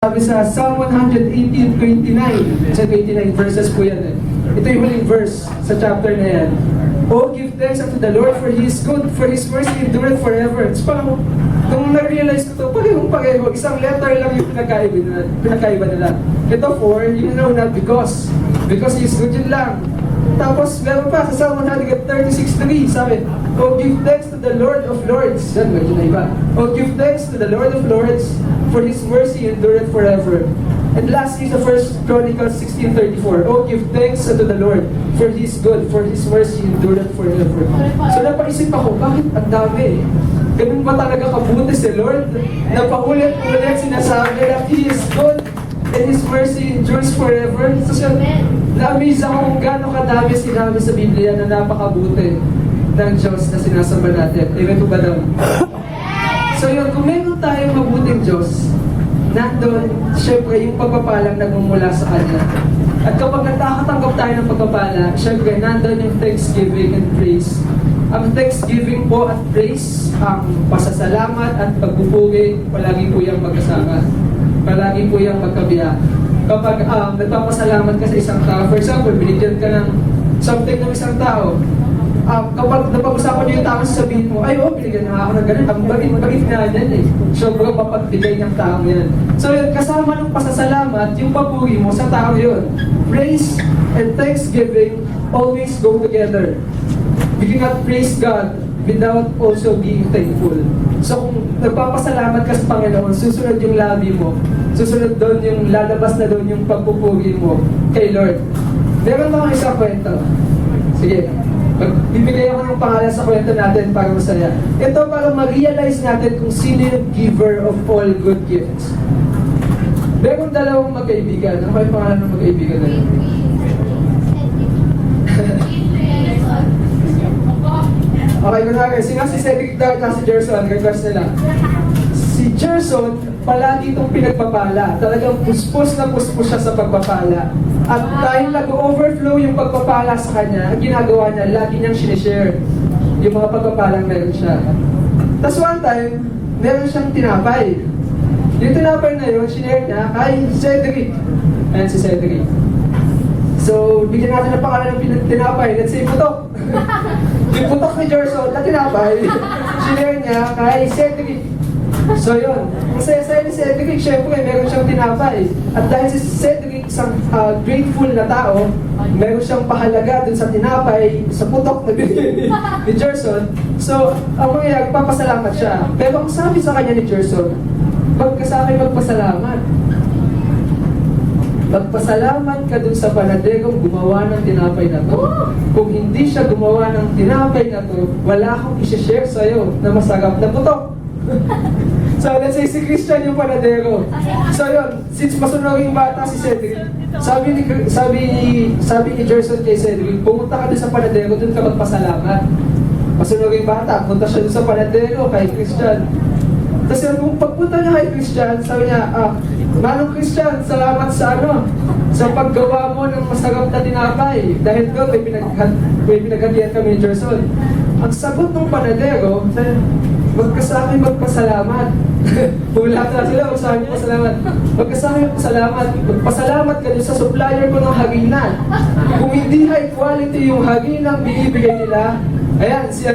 Sabi sa Psalm 118:29, sa 29 verses po yan eh. Ito yung huling verse sa chapter na yan. Oh, give thanks unto the Lord for He is good, for His mercy endureth forever. So parang, nung na-realize ko ito, pareho, isang letter lang yung pinakaiba nila. Ito for, you know not because He is good, yun lang. Tapos meron pa sa Psalm 136:3, sabi, oh, give thanks to the Lord of Lords. Yan, medyo na iba. Oh, give thanks to the Lord of Lords, for His mercy endureth forever. And lastly, sa 1 Chronicles 16:34, oh, give thanks unto the Lord, for He is good, for His mercy endureth forever. So napaisip ako, bakit ang dami? Ganun ba talaga kabuti si Lord? Na paulit-ulit sinasabi na He is good, and His mercy endures forever. So na-amaze ako kung gaano kadami sinabi sa Biblia na napakabuti ng Diyos na sinasamba natin. Amen po ba daw? So yun, kung meron tayong mabuting Diyos, nandun, syempre, yung pagpapalang nagmumula sa Kanya. At kapag nagkakatanggap tayo ng pagpapala, syempre, nandun yung thanksgiving and praise. Ang thanksgiving po at praise, ang pasasalamat at pagpupuri, palagi po yung magkasama. Palagi po yung magkabiya. Kapag nagpapasalamat ka sa isang tao, for example, binigyan ka ng something ng isang tao, kapag napag-usapan niyo yung tao, sasabihin mo, ay, binigyan na ako ng ganun. Ang bait na yan eh. Sobrang mapagbigay ng tao yan. So yun, kasama ng pasasalamat, yung papuri mo sa tao yun. Praise and thanksgiving always go together. You cannot praise God without also being thankful. So kung nagpapasalamat ka sa Panginoon, susunod yung labi mo, susunod doon yung lalabas na doon yung pagpupuri mo kay Lord. Meron akong isang kwento. Sige. Bibigay ako ng pangalan sa kwento natin para masaya. Ito para ma-realize natin kung sino yung giver of all good gifts. Meron dalawang magkaibigan. Ano kayo pangalan ng magkaibigan na yun? Okay, kunwari, sino si Cedric Dart na si Gerson? Request nila. Si Gerson, palagi itong pinagpapala. Talagang puspos na puspos siya sa pagpapala. At dahil nag-overflow yung pagpapala sa kanya, ang ginagawa niya, lagi niyang sinishare yung mga pagpapalang meron siya. Tapos one time, meron siyang tinapay. Yung tinapay na yun, sinare niya kay Cedric. Ayan si Cedric. So, bigyan natin ng pangalan ng tinapay. Let's say, putok. Yung putok ni Gerson na tinapay, sinare niya kay Cedric. So yun, masaya-saya ni Cedric, syempre meron siyang tinapay. At dahil si Cedric, isang grateful na tao, meron siyang pahalaga dun sa tinapay, sa putok na binigay ni Gerson. So, ang mangyayari, papasalamat siya. Pero ang sabi sa kanya ni Gerson, wag ka sa akin magpasalamat. Magpasalamat ka dun sa panaderong gumawa ng tinapay na to. Kung hindi siya gumawa ng tinapay na to, wala akong i-share sa'yo na masarap na putok. So let's say si Christian yung panadero. So yun, since masunuring bata si Cedric, sabi ni Gerson kay Cedric, pumunta ka dun sa panadero, dun ka magpasalamat. Masunuring bata, punta siya dun sa panadero kay Christian. Tapos yung pagpunta niya kay Christian, sabi niya, Manong Christian, salamat sa sa paggawa mo ng masarap na tinapay. Dahil doon, may pinaghatian kami ni Gerson. Ang sagot ng panadero, wag ka sa akin magpasalamat. Hula na sila, wag sa akin magpasalamat. Wag ka sa akin magpasalamat. Magpasalamat ka din sa supplier ko ng harinan. Kung hindi high quality yung harinang binibigay nila, ayan, si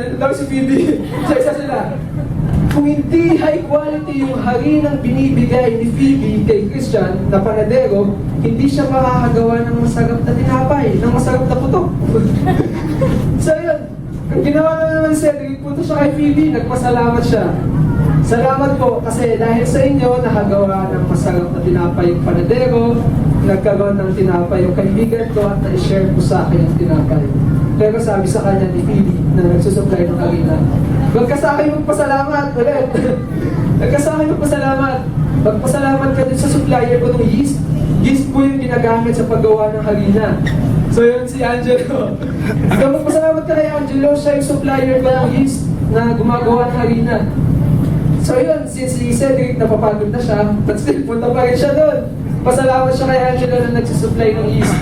Phoebe, isa sila. Kung hindi high quality yung harinang binibigay ni Phoebe kay Christian na panadero, hindi siya makakagawa ng masarap na tinapay, ng masarap na putok. So yun, ang ginawa naman si Cedric, punta siya kay Phoebe, nagpasalamat siya. Salamat po kasi dahil sa inyo, nakagawa ng masarap na tinapay yung panadero, nagkaroon ng tinapay yung kaibigan ko at na-share ko sa akin yung tinapay. Pero sabi sa kanya ni Phoebe na nagsusupply ng harina, huwag ka sa akin magpasalamat ulit. Huwag ka sa akin magpasalamat. Magpasalamat ka din sa supplier ko ng yeast. Yeast po yung ginagamit sa paggawa ng harina. So yun si Angelo. So magpasalamat ka kay Angelo, siya yung supplier ko ng yeast na gumagawa ng harina. So yun, since si Cedric napapagod na siya, but still, punta pa rin siya doon. Pasalamat siya kay Angelo na nagsusupply ng yeast.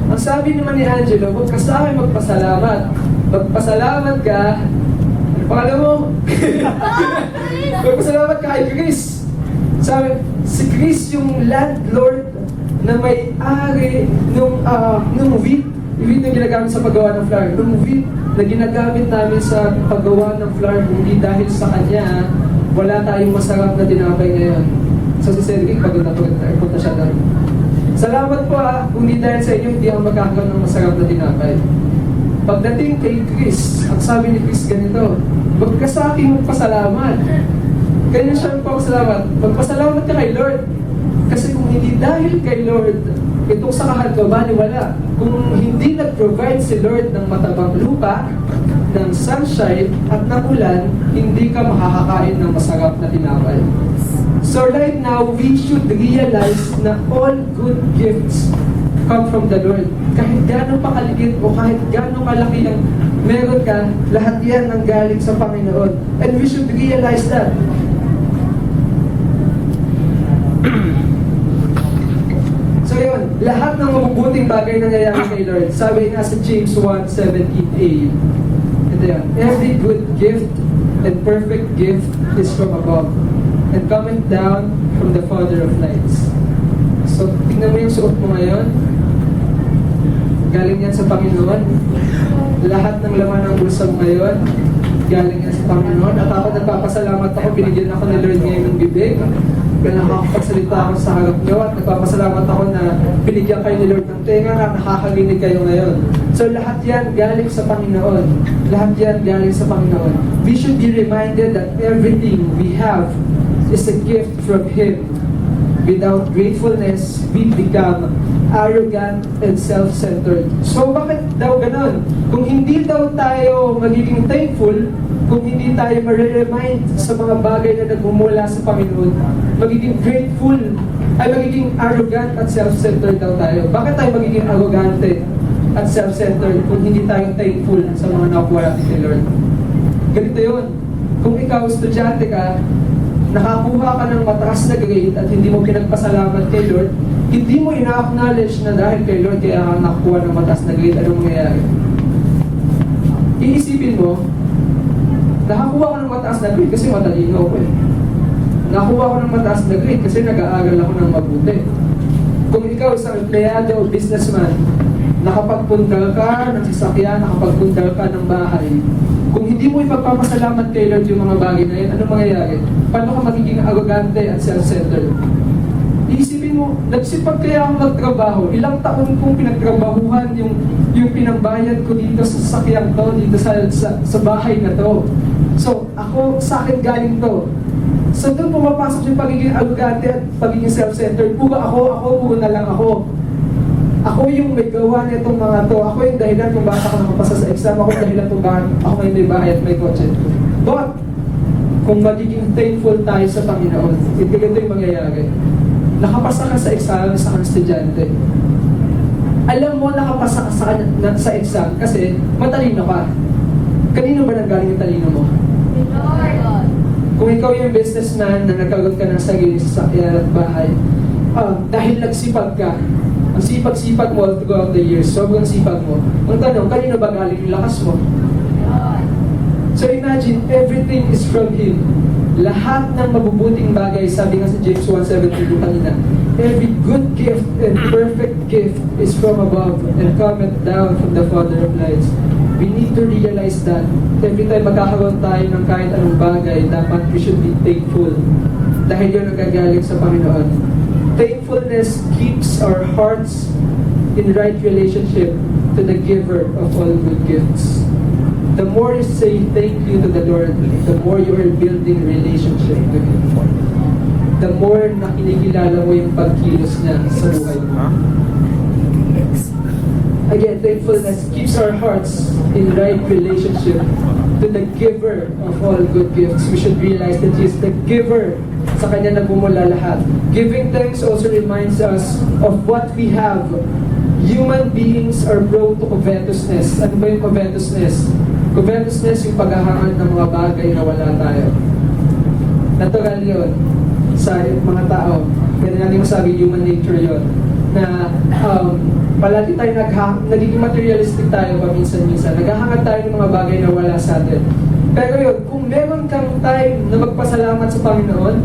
Ang sabi naman ni Angelo, huwag ka sa akin magpasalamat. Magpasalamat ka. Ano pangalan mo? Magpasalamat ka kay Chris. Sabi, si Chris yung landlord na may-ari nung wheat na ginagamit sa paggawa ng flour. Nung wheat na ginagamit namin sa paggawa ng flour, hindi dahil sa kanya, wala tayong masarap na tinapay ngayon. So si Cedric, pagod na siya doon. Salamat po kung hindi dahil sa inyo, hindi ako magkakaroon ng masarap na tinapay. Pagdating kay Chris, ang sabi ni Chris ganito, "Wag ka sa aking magpasalamat." Ganyan siya magpapasalamat. Magpasalamat ka kay Lord. Kasi kung hindi dahil kay Lord, itong sakahan ko, baliwala. Kung hindi nag-provide si Lord ng matabang lupa, ng sunshine, at ng ulan, hindi ka makakakain ng masarap na tinapay. So right now, we should realize na all good gifts come from the Lord. Kahit gano'ng pakaliit o kahit gano'ng kalaki ang meron ka, lahat yan ang galing sa Panginoon. And we should realize that. So yun, lahat ng mabubuting bagay na nangyayari kay Lord. Sabi nga sa James 1:17a, ito yan, every good gift and perfect gift is from above, and coming down from the Father of lights. So, tingnan mo yung suot mo ngayon. Galing yan sa Panginoon. Lahat ng laman ng bulsa mo ngayon, galing yan sa Panginoon. At ako nagpapasalamat ako, binigyan ako ni Lord ngayon ng bibig. Kaya nakakapagsalita ako sa harap niyo at nagpapasalamat ako na binigyan kayo ni Lord ng tenga na nakakalinig kayo ngayon. So lahat yan galing sa Panginoon. Lahat yan galing sa Panginoon. We should be reminded that everything we have is a gift from Him. Without gratefulness, we become arrogant and self-centered. So bakit daw ganon? Kung hindi daw tayo magiging thankful, kung hindi tayo ma-remind sa mga bagay na nagmumula sa Panginoon, magiging grateful, ay magiging arrogant at self-centered daw tayo. Bakit tayo magiging arrogante at self-centered kung hindi tayo thankful sa mga nakuha natin kay Lord? Ganito yun. Kung ikaw, estudyante ka, nakakuha ka ng mataas na grade at hindi mo pinagpasalamat kay Lord, hindi mo ina-acknowledge na dahil kay Lord kaya ka nakakuha ng mataas na grade, anong mangyayari? Iisipin mo, nakakuha ko ng mataas na grade kasi matalino ako eh. Nakakuha ko ng mataas na grade kasi nag-aaral ako ng mabuti. Kung ikaw isang empleyado o businessman, nakapagpundal ka ng sasakyan, nakapagpundal ka ng bahay, kung hindi mo ipagpapasalamat kay Lord yung mga bagay na yun, anong mangyayari? Paano ka magiging arrogante at self-centered? Iisipin mo, nagsipag kaya akong magtrabaho, ilang taon kong pinagtrabahuhan yung pinambayad ko dito sa sasakyan to, dito sa bahay na to. So, ako, sa akin galing to. So, doon pumapasok yung pagiging arrogante at pagiging self-centered. Puro puro na lang ako. Ako yung may gawa nitong mga to. Ako yung dahilan kung bakit ako nakapasa sa exam. Ako yung dahilan kung bakit ako may bahay at may kotse. But, kung magiging thankful tayo sa Panginoon, ito yung mangyayari. Nakapasa ka sa exam sa kang estudyante. Alam mo nakapasa ka sa exam kasi matalino ka. Kanino ba nanggaling yung talino mo? Kung ikaw yung businessman na nagkaroon ka ng sarili sa sasakyan at bahay, dahil nagsipag ka, ang sipag-sipag mo all throughout the years, sobrang sipag mo. Ang tanong, kanino ba galing yung lakas mo? So imagine, everything is from Him. Lahat ng mabubuting bagay, sabi nga sa James 1:17 kanina, every good gift and perfect gift is from above and cometh down from the Father of lights. We need to realize that every time magkakaroon tayo ng kahit anong bagay, dapat we should be thankful. Dahil yun ang gagaling sa Panginoon. Thankfulness keeps our hearts in right relationship to the giver of all good gifts. The more you say thank you to the Lord, the more you are building relationship with Him. The more na kinikilala mo yung pagkilos niya sa buhay mo. Again, thankfulness keeps our hearts in right relationship to the giver of all good gifts. We should realize that He is the giver. Sa Kanya nagmumula lahat. Giving thanks also reminds us of what we have. Human beings are prone to covetousness. Ano ba yung covetousness? Covetousness yung paghahangad ng mga bagay na wala tayo. Natural yun sa mga tao. Pwede natin masabi human nature yun. Na palagi tayo nagiging materialistic tayo paminsan-minsan. Naghahangad tayo ng mga bagay na wala sa atin. Pero yun, kung meron kang time na magpasalamat sa Panginoon,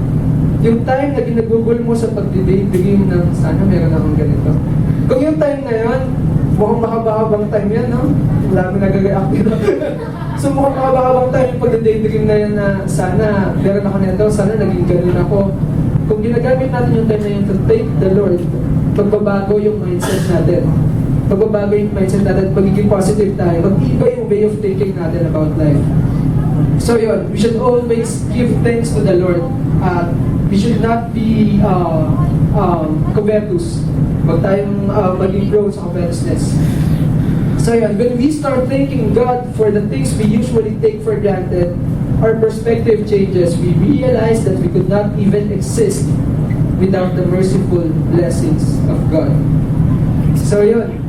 Yung time na ginagugol mo sa pagdidate-bigay ng sana meron akong ganito. Kung yung time na yun, mukhang makabahabang time yan, no? Wala mo nag-react dito. So mukhang makabahabang time yung pagdidate-bigay na yan na sana meron ako nito, sana naging ganun ako. Kung ginagamit natin yung time na yun to thank the Lord, magbabago yung mindset natin. Magbabago yung mindset natin, magiging positive tayo. Mag-iba yung way of thinking natin about life. So yun, we should always give thanks to the Lord. We should not be covetous. Huwag tayong maging prone sa covetousness. So yun, when we start thanking God for the things we usually take for granted, our perspective changes. We realize that we could not even exist without the merciful blessings of God. So yun,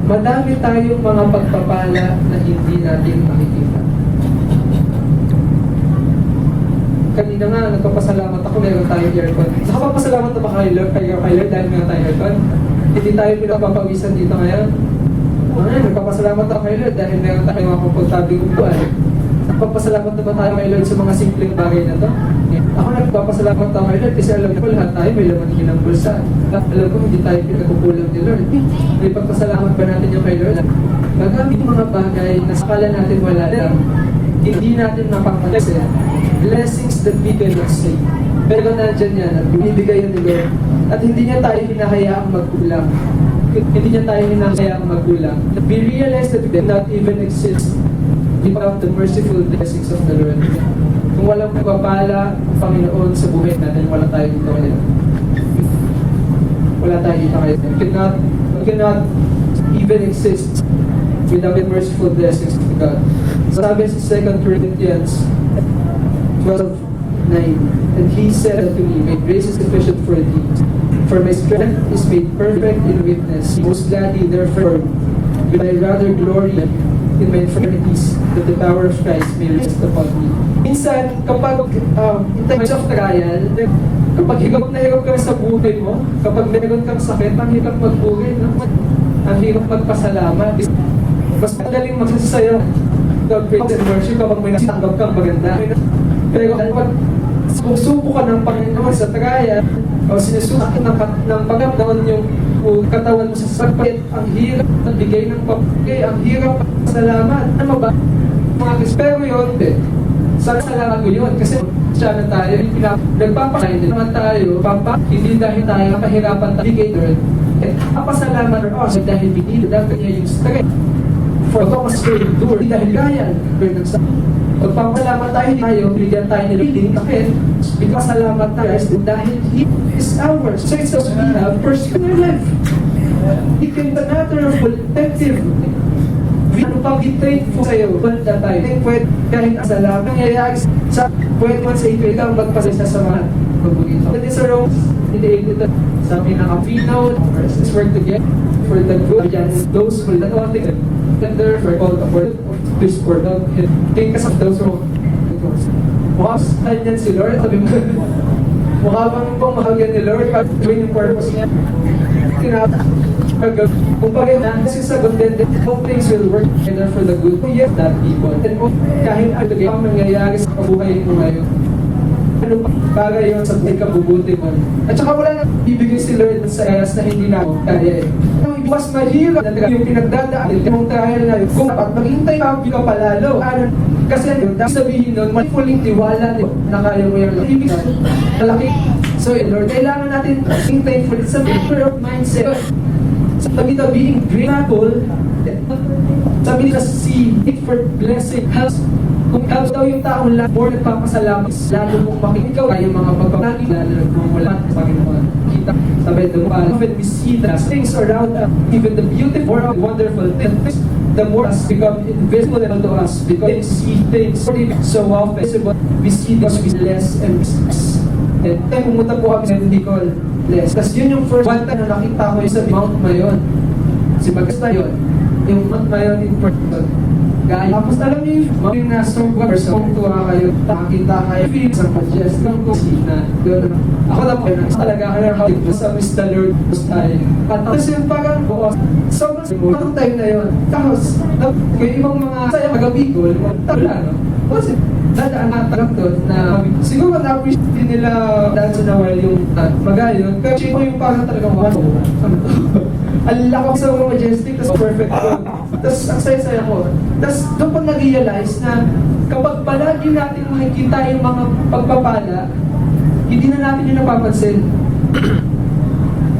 madami tayong mga pagpapala na hindi natin makikita. Kanina nga, nagpapasalamat ako, meron tayong aircon. Nakapapasalamat na ba kayo, Lord, dahil meron tayong aircon? Hindi tayo pinapapawisan dito ngayon. Nagpapasalamat ako kay Lord dahil meron tayong mga komportabling upuan. Nagpapasalamat na ba tayo kay Lord sa mga simpleng bagay na to? Ako nagpapasalamat ako kay Lord kasi alam ko lahat tayo may laman ng bulsa. Alam ko hindi tayo pinagkukulang ni Lord. May pagpasalamat ba natin yung kay Lord? Gagamit yung mga bagay na sakala natin wala lang, hindi natin napapansin. Blessings that we cannot say. Pero nandyan yan at binibigay yan ni Lord. At hindi niya tayo hinahayaang magkulang. Hindi niya tayo hinahayaang magkulang. We realize that we cannot even exist without the merciful blessings of the Lord. Kung walang pagpapala ang Panginoon sa buhay natin, wala tayo dito ngayon. Wala tayo dito ngayon. We cannot even exist without the merciful blessings of God. Sabi sa 2 Corinthians 12:9, and He said unto me, my grace is sufficient for thee, for my strength is made perfect in weakness. Most gladly, therefore, will I rather glory in my infirmities, that the power of Christ may rest upon me. Minsan, kapag in times of trial, kapag hirap na hirap ka sa buhay mo, kapag meron kang sakit, ang hirap magbuhay, no? Ang hirap magpasalamat. Mas madaling magsasayaw God praise and worship kapag may natanggap kang maganda. Pero kapag susuko ka ng Panginoon sa trial, o sinusuko ng pagkakataon yung katawan mo sa sakit, ang hirap ng bigay ng pagkakay, ang hirap salamat. Ano ba? Mga pero yun, salamat ko yun. Kasi siya na tayo, nagpapakain din naman tayo, hindi dahil tayo napahirapan tayo, bigay Lord. Napasalamat or dahil binili, dahil niya yung strength. For Thomas to endure, dahil kaya, pagpapasalamat tayo, bigyan tayo ng leading, bakit? Pagpapasalamat tayo dahil He is ours. So it's also we have personal life. It can be a matter of protective. Ano pang i-thankful sa'yo, banda tayo. Pwede kahit asalamat. Nangyayari sa pwede man sa ito, ikaw magpasaya sa mga magbugito. That is a Rome, hindi ito. Sabi ng Apino, let's work together for the good. Those who let all things tender for all the word of this word of Him. Think of those who mukha saan yan si Lord? Mukha bang pong mahal yan ni Lord? Gawin yung purpose niya. Kung bagay na, kasi sagot din, all things will work together for the good of that people. And kahit ano ang nangyayari sa kabuhay mo ngayon, ano bagay yun sa ikabubuti mo. At saka wala na ibigay si Lord sa ayas na hindi na ako kaya eh. Mas mahirap na yung pinagdadaan yung trial na yun. Kung dapat maghintay ka palalo. Kasi sabihin nun, malifuling tiwala na kaya mo yung ibig malaki. So Lord, kailangan natin being thankful. It's a matter of mindset. Sabi na being grateful, sabi nila seek for blessing. Kung ikaw daw yung taong more nagpapasalamat, lalo mong makikikaw tayo mga pagpapalagi, lalo mong wala sa Panginoon. Kita, sabi doon pa, often we see the things around us, even the beautiful or wonderful things, the more has become invisible to us because we see things so often. We see those with less and less. And tayo pumunta po kami sa Bicol, less. Tapos yun yung first one time na nakita ko yung sa Mount Mayon. Si Bagasta yun. Yung Mount Mayon in person. Gaya. Tapos alam niyo yung nasa person, tuwa kayo, nakakita kayo, feel sa pag-jest, lang ko na yun. Ako na po, talaga ka na halik sa Mr. Lord, tayo. Tapos yung parang, sobrang simula time na yun. Tapos, yung ibang mga saya, mag-Bicol, wala, no? Kasi, dadaan na lang doon na siguro na-appreciate din nila dahil sa nawal yung magayon. Pero siya yung parang talagang wow. Ang laki sa mga majestic, tapos perfect ko. Tapos ang saya-saya ko. Tapos doon ko na-realize na kapag palagi natin makikita yung mga pagpapala, hindi na natin yung napapansin.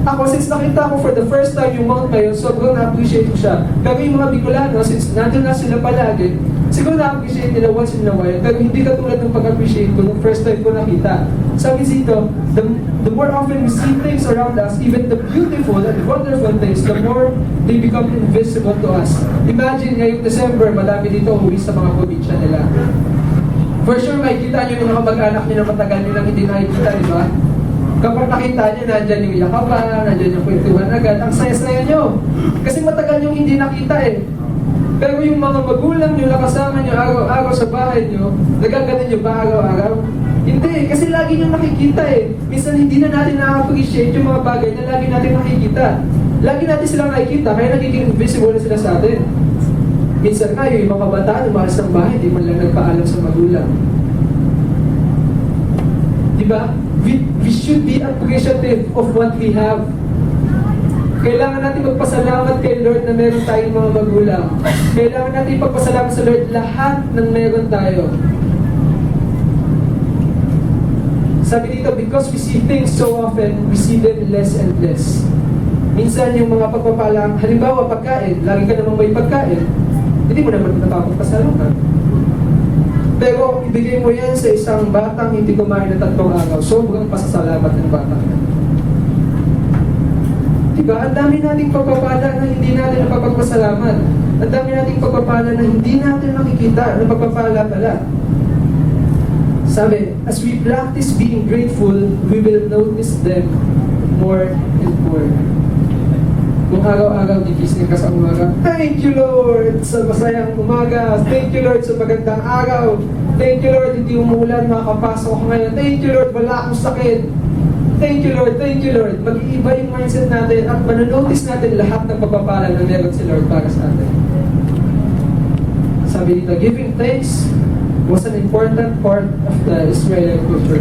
Ako, since nakita ko for the first time yung Mount Mayon, sobrang na-appreciate ko siya. Pero yung mga Bicolano, since nandun na sila palagi, siguro na-appreciate nila once in a while, pero hindi katulad ng pag-appreciate ko nung first time ko nakita. Sabi dito, the more often we see things around us, even the beautiful and wonderful things, the more they become invisible to us. Imagine ngayong December, madami dito uwi sa mga probinsya nila. For sure, makikita nyo yung mga mag-anak nyo na matagal nyo lang hindi nakikita, di ba? Kapag nakita nyo, nandyan yung yakapan, nandyan yung kwentuhan agad, ang saya-saya nyo. Kasi matagal nyo hindi nakita eh. Pero yung mga magulang nyo na kasama nyo araw-araw sa bahay nyo, nagaganin nyo ba araw-araw? Hindi, kasi lagi nyo nakikita eh. Minsan hindi na natin na-appreciate yung mga bagay na lagi natin nakikita. Lagi natin silang nakikita, kaya nagiging invisible na sila sa atin. Minsan nga, yung mga kabataan, umalis ng bahay, di man lang nagpaalam sa magulang. Diba? We should be appreciative of what we have. Kailangan natin magpasalamat kay Lord na meron tayong mga magulang. Kailangan natin magpasalamat sa Lord lahat ng meron tayo. Sabi dito, because we see things so often, we see them less and less. Minsan yung mga pagpapalang, halimbawa pagkain, lagi ka namang may pagkain, hindi mo naman napapagpasalamat. Pero ibigay mo yan sa isang batang hindi kumain na 3 araw, sobrang pasasalamat ng batang. Diba? Ang dami nating pagpapala na hindi natin napapagpasalamat. Ang dami nating pagpapala na hindi natin nakikita na pagpapala pala. Sabi, as we practice being grateful, we will notice them more and more. Kung araw-araw gigising ka sa umaga, thank you Lord sa masayang umaga. Thank you Lord sa magandang araw. Thank you Lord, hindi umuulan, makakapasok ako ngayon. Thank you Lord, wala akong sakit. Thank you Lord, thank you Lord. Mag-iiba yung mindset natin at mananotice natin lahat ng pagpapala na meron si Lord para sa atin. Sabi dito, giving thanks was an important part of the Israeli culture.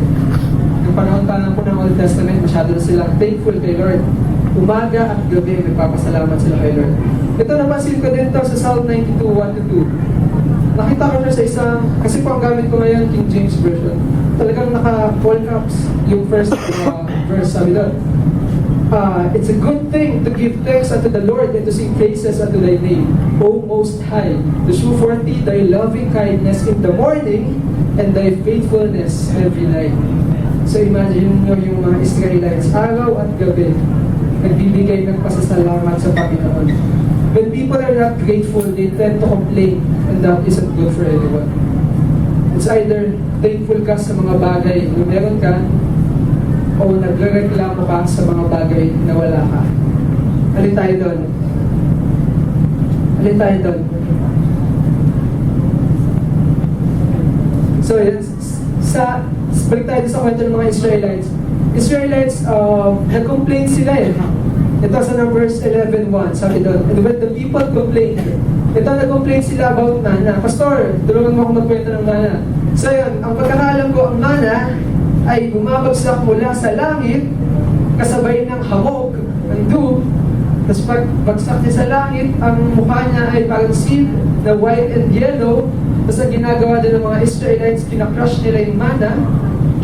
Yung panahon pa lang po ng Old Testament, masyado na silang thankful kay Lord. Umaga at gabi, nagpapasalamat sila kay Lord. Ito napansin ko din to sa Psalm 92, 1-2. Nakita ko na sa isang, kasi po ang gamit ko ngayon, King James Version. Talagang naka-all caps yung first verse, sabi doon. It's a good thing to give thanks unto the Lord and to sing praises unto thy name, O Most High, to show forth thee thy loving kindness in the morning and thy faithfulness every night. So imagine nyo yung mga Israelites, araw at gabi, nagbibigay ng pasasalamat sa Panginoon. When people are not grateful, they tend to complain, and that isn't good for anyone. It's either thankful ka sa mga bagay na meron ka, o nagrereklamo ka sa mga bagay na wala ka. Alin tayo doon? Alin tayo doon? So, balik tayo sa kwento ng mga Israelites, nag-complain sila eh. Ito sa Numbers 11:1, sabi doon, and when the people complained, ito nag-complain sila about mana. Pastor, tulungan mo ako magkwento ng mana. So yun, ang pagkakaalam ko, ang mana ay bumabagsak mula sa langit, kasabay ng hamog, ng dew. Tapos pag bagsak niya sa langit, ang mukha niya ay parang seed na white and yellow. Tapos ang ginagawa din ng mga Israelites, kinakrush nila yung mana,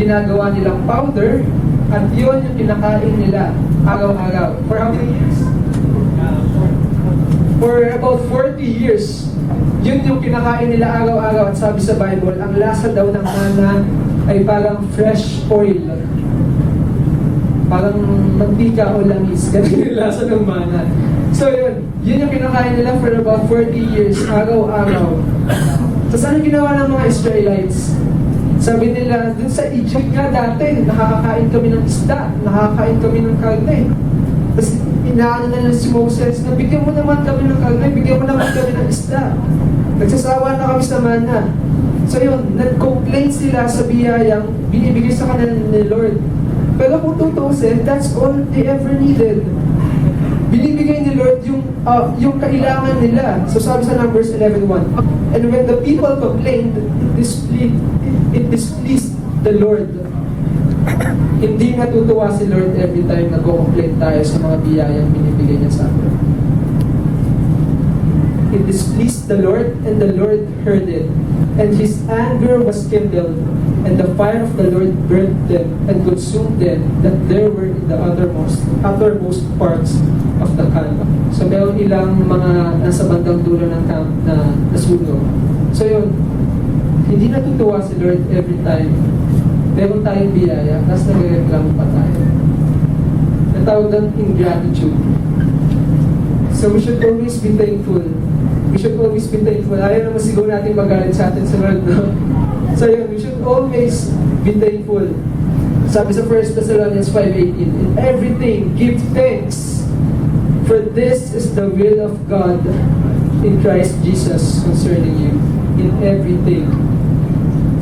ginagawa nilang powder, at yun yung kinakain nila araw-araw. For how many years? For about 40 years. Yun yung kinakain nila araw-araw. At sabi sa Bible, ang lasa daw ng mana ay parang fresh oil. Parang mantika o langis. Ganun yung lasa ng mana. So yun yung kinakain nila for about 40 years, araw-araw. Tapos ano ginawa ng mga Israelites? Sabi nila, dun sa Egypt nga dati, nakakakain kami ng isda, nakakain kami ng karne. Tapos inaano na si Moses, na bigyan mo naman kami ng karne, bigyan mo naman kami ng isda. Nagsasawa na kami sa mana. So yun, nag-complain sila sa biyayang binibigay sa kanila ni Lord. Pero kung tutusin, that's all they ever needed. Binibigay ni Lord yung yung kailangan nila. So sabi sa Numbers 11:1, and when the people complained, it displeased the Lord. Hindi natutuwa si Lord every time nag-complain tayo sa mga biyayang binibigay niya sa atin. It displeased the Lord, and the Lord heard it. And His anger was kindled, and the fire of the Lord burned them and consumed them that there were in the uttermost parts of the camp. So meron ilang mga nasa bandang dulo ng camp na nasunog. So yun, hindi natutuwa si Lord every time meron tayong biyaya, tapos nagreklamo pa tayo. Natawag doon ingratitude. So we should always be thankful. We should always be thankful. Ayaw naman siguro natin magalit sa atin sa Lord, no? So yun, we should always be thankful. Sabi sa 1 Thessalonians 5:18, in everything, give thanks, for this is the will of God in Christ Jesus concerning you. In everything.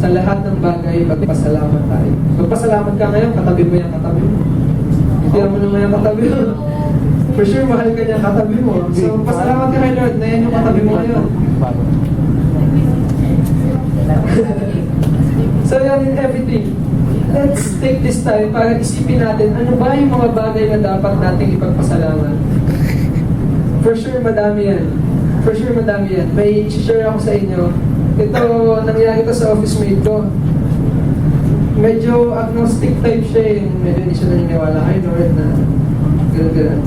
Sa lahat ng bagay, magpasalamat tayo. Magpasalamat ka ngayon, katabi mo yung katabi mo. Hindi mo naman yung katabi mo. For sure, mahal ka niya katabi mo. So, magpasalamat ka kay Lord na yan yung katabi mo ngayon. So, yan in everything. Let's take this time para isipin natin, ano ba yung mga bagay na dapat nating ipagpasalamat? For sure, madami yan. For sure, madami yan. May share ako sa inyo. Ito, nangyari ito sa office mate ko. Medyo agnostic type siya, yung medyo hindi siya naniniwala kay Lord na gano'n.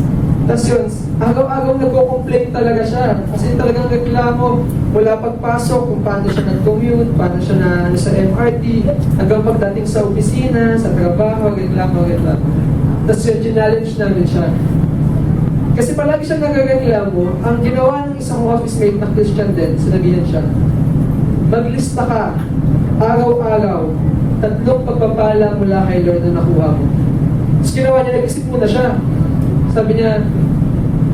Tapos yun, agaw-agaw nagko-complain talaga siya. Kasi talagang reklamo mula pagpasok, kung paano siya nag-commute, paano siya na sa MRT, hanggang pagdating sa opisina, sa trabaho, reklamo. Tapos yun, challenge namin siya. Kasi palagi siya nagreklamo, ang ginawa ng isang office mate na Christian din, sinabihan siya, maglista ka, araw-araw, 3 pagpapala mula kay Lord na nakuha mo. Tapos ginawa niya, nag-isip muna siya. Sabi niya,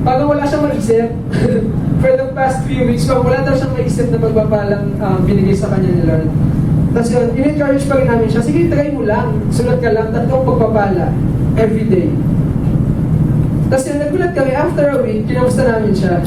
parang wala siyang maisip. For the past few weeks, parang wala daw siyang maisip na pagpapalang binigay sa kanya ni Lord. Tapos yun, in-encourage pa rin namin siya, sige, try mo lang, sulat ka lang, 3 pagpapala, every day. Tapos yun, nagulat kami, after a week, kinamusta namin siya.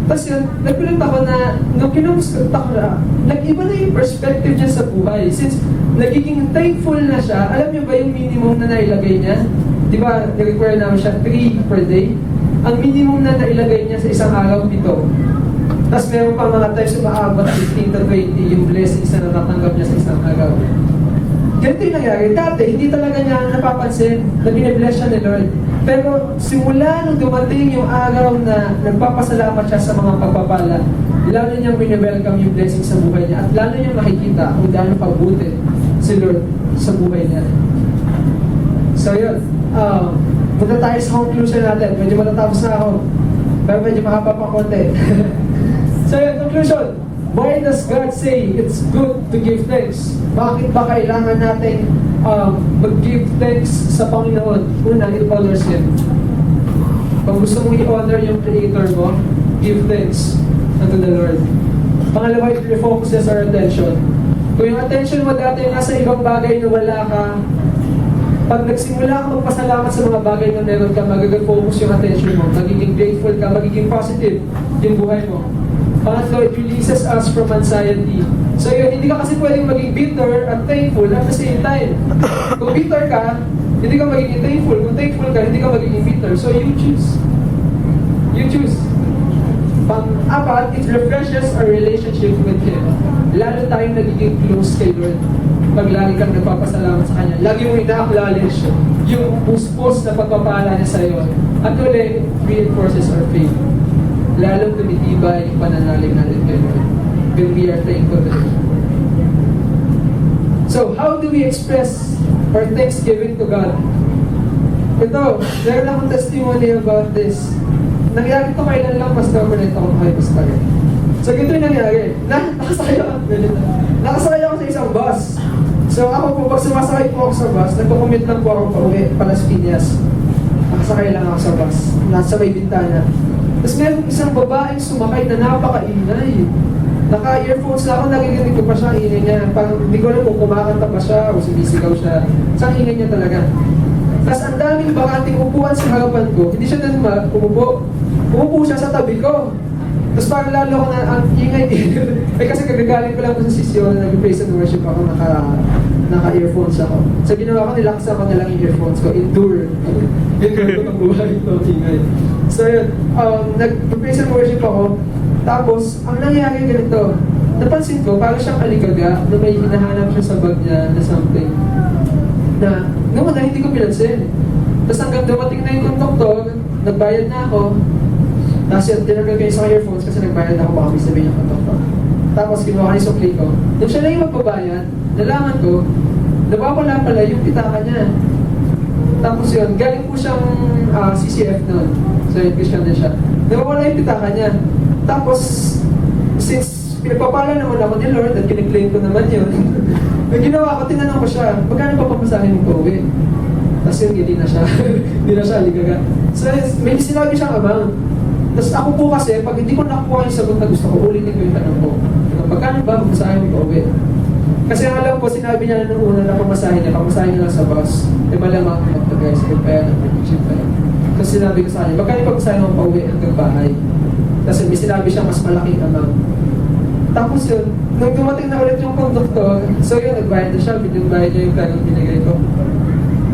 Tapos yun, nagulat ako na, nung kinamusta ako na, nag-iba na yung perspective niya sa buhay. Since nagiging thankful na siya, alam niyo ba yung minimum na nailagay niya? Di ba, nag-require namin siya 3 per day? Ang minimum na nailagay niya sa isang araw, 7. Tapos meron pa mga times na maabot 15 to 20 yung blessings na natatanggap niya sa isang araw. Ganito yung nangyari. Dati, hindi talaga niya napapansin na binibless siya ni Lord. Pero simula nung dumating yung araw na nagpapasalamat siya sa mga pagpapala, lalo niyang welcome yung blessing sa buhay niya at lalo niyang makikita kung gaano pabuti si Lord sa buhay niya. So yun, punta tayo sa conclusion natin. Medyo matatapos na ako, pero medyo mahaba pa konti. So yun, conclusion. Why does God say it's good to give thanks? Bakit ba kailangan natin mag-give thanks sa Panginoon? Una, it honors Him. Kung gusto mong i-honor yung Creator mo, give thanks unto the Lord. Pangalawa, it refocuses our attention. Kung yung attention mo dati nasa ibang bagay na wala ka, pag nagsimula ka magpasalamat sa mga bagay na meron ka, mag-focus yung attention mo, magiging grateful ka, magiging positive yung buhay mo. Pangatlo, it releases us from anxiety. So yun, hindi ka kasi pwedeng maging bitter at thankful at the same time. Kung bitter ka, hindi ka magiging thankful. Kung thankful ka, hindi ka magiging bitter. So you choose. You choose. Pang-apat, it refreshes our relationship with Him. Lalo tayong nagiging close kay Lord. Pag lagi kang nagpapasalamat sa Kanya, lagi mo ina-acknowledge yung puspos na pagpapala niya sa iyo. At ulit, it reinforces our faith. Lalong tumitibay yung pananalig natin kay Lord when we are thankful to Him. So, how do we express our thanksgiving to God? Ito, meron akong testimony about this. Nangyari ito kailan lang, Pastor, pero ito ako kay Pastor. So, ito yung nangyari. Nakasakay ako sa isang bus. So, ako po, pag sumasakay po ako sa bus, nagko-commute lang po ako pa uwi, Palas Piñas. Nakasakay lang ako sa bus. Nasa may bintana. Tapos meron isang babaeng sumakay na napakaingay. Naka-earphones na ako, nagiginig ko pa siya, ang ingay niya. Parang hindi ko alam kung kumakanta pa siya o sumisigaw siya. Sa ingay niya talaga. Tapos ang daming bakanting upuan sa harapan ko. Hindi siya umupo. Umupo siya sa tabi ko. Tapos parang lalo ko na, ang ingay eh kasi kagagaling ko lang sa sisyon na nag-praise and worship ako, naka-earphones ako. So ginawa ko, nilaksa ko na lang yung earphones ko, endure. Endure ko ng buhay ito, ingay. So yun, nag-praise and worship ako. Tapos, ang nangyari ganito, napansin ko, parang siyang aligaga na may hinahanap siya sa bag niya na something. Na, noon na hindi ko pinansin. Tapos hanggang dumating na yung conductor, nagbayad na ako. Tapos yun, tinanggal ko yung sa earphones kasi nagbayad ako, baka may sabihin yung conductor. Tapos kinuha ko yung sukli ko. Nung siya na yung magbabayad, nalaman ko, nawawala pala yung pitaka niya. Tapos yun, galing po siyang CCF noon. So yun, Christian na siya. Nawawala yung pitaka niya. Tapos, since pinagpapala naman ako ni Lord at kiniklaim ko naman yun, yung ginawa ko, tinanong ko siya, magkano pa pamasahin mo ko uwi? Tapos yun, hindi na siya, hindi na siya aligaga. So, may sinabi siyang amount. Tapos ako po kasi, pag hindi ko nakuha yung sagot na gusto ko, ulitin ko yung tanong ko. Magkano ba pamasahin mo ko uwi? Kasi ang alam ko, sinabi niya na nung una na pamasahin niya lang sa bus. Eh malamang mag-guys, kaya nag-chip pa yun. Tapos sinabi ko sa kanya, magkano pamasahin mo pa uwi hanggang bahay? Tapos may sinabi siya mas malaking amount. Tapos yun, nung dumating na ulit yung conductor, so yun, nagbayad na siya, binigbayad niya yung planong binigay ko.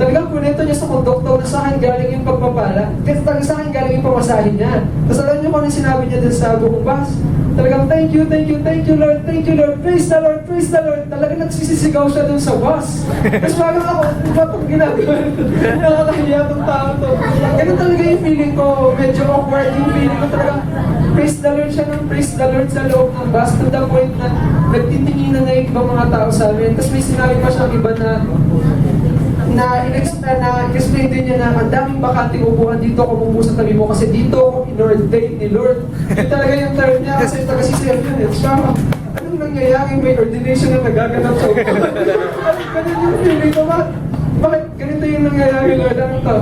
Talagang punito niya sa conductor na sa akin galing yung pagpapala. Kasi talagang sa akin galing yung pamasahin niya. Tapos alam niyo kung ano sinabi niya din sa buong bus? Talagang thank you Lord, praise the Lord. Talagang nagsisisigaw siya dun sa bus. Tapos parang ako, ba itong ginagawa? Nakakahiya itong tao to. Ganun talaga yung feeling ko, medyo awkward yung feeling ko talagang praise the Lord siya ng praise the Lord sa loob ng bus to the point na nagtitinginan na yung ibang mga tao sa amin. Tapos may sinabi pa siyang iba na in-explain din niya na ang daming bakanting upuan dito ako umupo sa tabi mo kasi dito ako in-ordain ni Lord. Yun talaga yung term niya kasi taga-CCF yun eh. Siya, anong nangyayari may ordination na nagaganap sa upuan? Ganun yung feeling ko, bakit ganito yung nangyayari Lord? Ano to?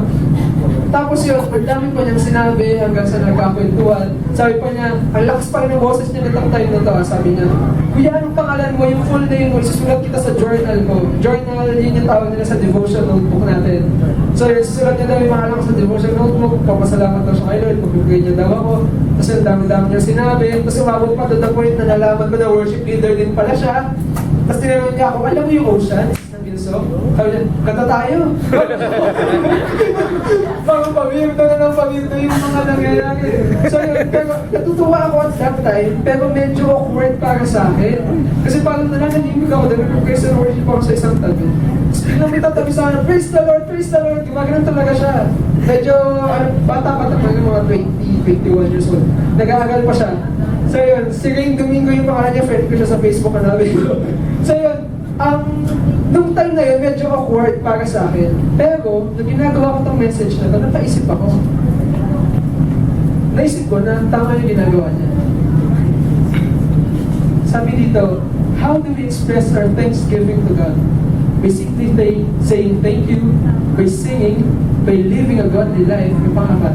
Tapos yun, ang dami pa niyang sinabi hanggang sa nagkakwentuhan. Sabi pa niya, ang lakas pa rin ng boses niya nitong time na to. Sabi niya, Kuya, anong pangalan mo? Yung full name mo, isusulat kita sa journal ko. Journal, yun yung tawag nila sa devotion notebook natin. So yun, susulat niya daw yung pangalan ko sa devotion notebook. Papasalamat daw siya kay Lord, pag-pray niya daw ako. Tapos yung dami-dami niyang sinabi. Tapos umabot pa to the point na nalaman ko na worship leader din pala siya. Tapos tinanong niya ako, alam mo yung ocean? So, sabi niya, kanta tayo. Parang pabirto na ng pabirto yung mga nangyayari. So yun, pero natutuwa ako at that time, pero medyo awkward para sa akin. Kasi parang nananahimik ako, dahil nag-praise and worship ako sa isang tabi. Tapos biglang may tatabi sa akin, praise the Lord, gumagano'n talaga siya. Medyo, bata-bata pa yung mga 20, 21 years old. Nag-aagal pa siya. So yun, si Rain Domingo yung pangalan niya, friend ko siya sa Facebook, hanapin ko. So yun, nung time na yun, medyo awkward para sa akin. Pero, nung ginagawa ko tong message na ito, napaisip ako. Naisip ko na tama yung ginagawa niya. Sabi dito, how do we express our thanksgiving to God? By simply saying thank you, by singing, by living a godly life, yung pangapat,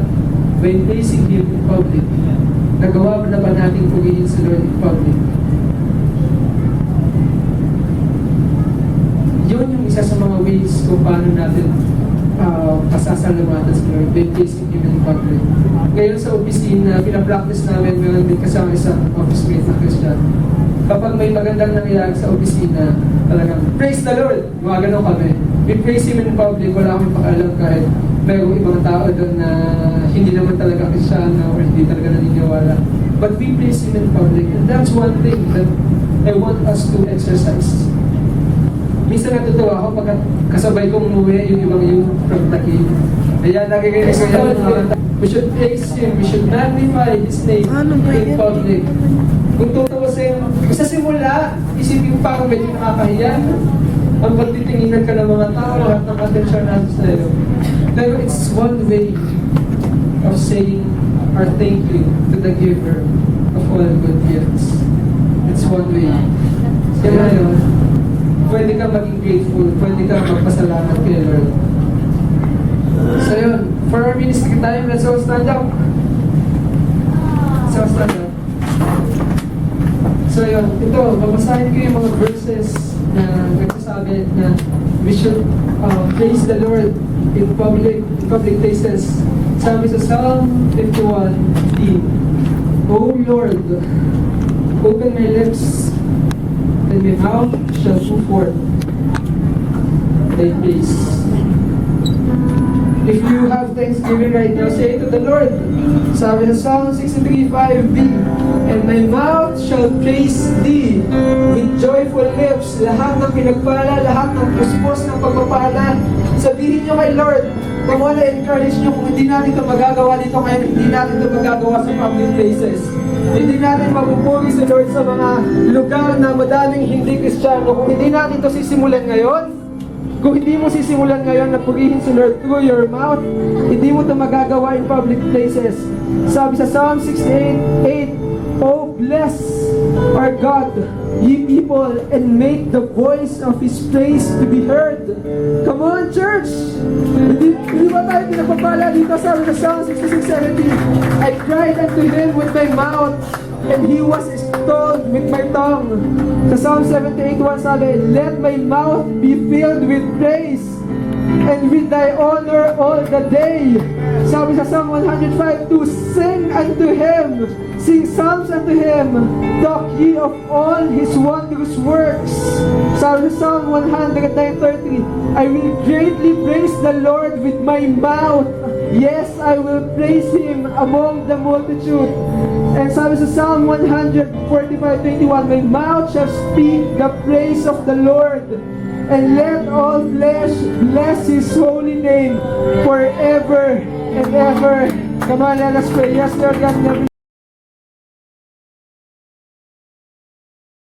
by praising Him in public. Nagawa na ba natin pugilin sa Lord in public? Yun yung isa sa mga ways kung paano natin pasasalamatan sa Lord, by praising Him in public. Ngayon sa opisina, pinapractice namin, meron din kasama isang office mate na Christian. Kapag may magandang nangyayari sa opisina, talagang, praise the Lord! Gumagano kami. We praise Him in public, wala akong pakialam kahit mayroong ibang tao doon na hindi naman talaga Kristiyano or hindi talaga naniniwala. But we praise Him in public. And that's one thing that I want us to exercise. Minsan natutuwa ako pag kasabay kong umuwi yung ibang youth from Taguig. Ayan, nagiginig ko yan. We should praise Him, we should magnify His name in public. Kung tutuusin, sa simula, isipin parang medyo nakakahiya. Ang pagtitinginan ka ng mga tao, lahat ng atensyon natin sa iyo. Pero it's one way of saying our thank you to the giver of all good gifts. It's one way. Kaya yun, pwede ka maging grateful, pwede ka magpasalamat kay Lord. So yun, for our ministry time, let's all stand up. Let's all stand up. So yun, ito, babasahin ko yung mga verses na nagsasabi na we should praise the Lord in public places. Sabi sa Psalm 51:15, O Lord, open my lips, and my mouth shall go forth thy praise. If you have thanksgiving right now, say it to the Lord. Sabi sa Psalm 63:5b, and my mouth shall praise thee with joyful lips. Lahat ng pinagpala, lahat ng puspos ng pagpapala, sabihin nyo kay Lord. Kung wala, encourage nyo, kung hindi natin ito magagawa dito ngayon, hindi natin ito magagawa sa public places. Hindi natin mapupuri si Lord sa mga lugar na madaming hindi Kristiyano. Kung hindi natin ito sisimulan ngayon, kung hindi mo sisimulan ngayon na purihin si Lord through your mouth, hindi mo ito magagawa in public places. Sabi sa Psalm 68:8, Oh, bless our God, ye people, and make the voice of His praise to be heard. Come on, church! Hindi ba tayo pinapapala dito? Sabi sa Psalm 66:17, I cried unto Him with my mouth, and He was extolled with my tongue. Sa Psalm 78:1 sabi, let my mouth be filled with praise, and with thy honor all the day. Sabi sa Psalm 105:2, sing unto Him, sing psalms unto Him, talk ye of all His wondrous works. Sabi sa Psalm 109:30, I will greatly praise the Lord with my mouth. Yes, I will praise Him among the multitude. And sabi sa Psalm 145:21, my mouth shall speak the praise of the Lord, and let all flesh bless His holy name forever and ever. Come on, let us pray. Yes, Lord God,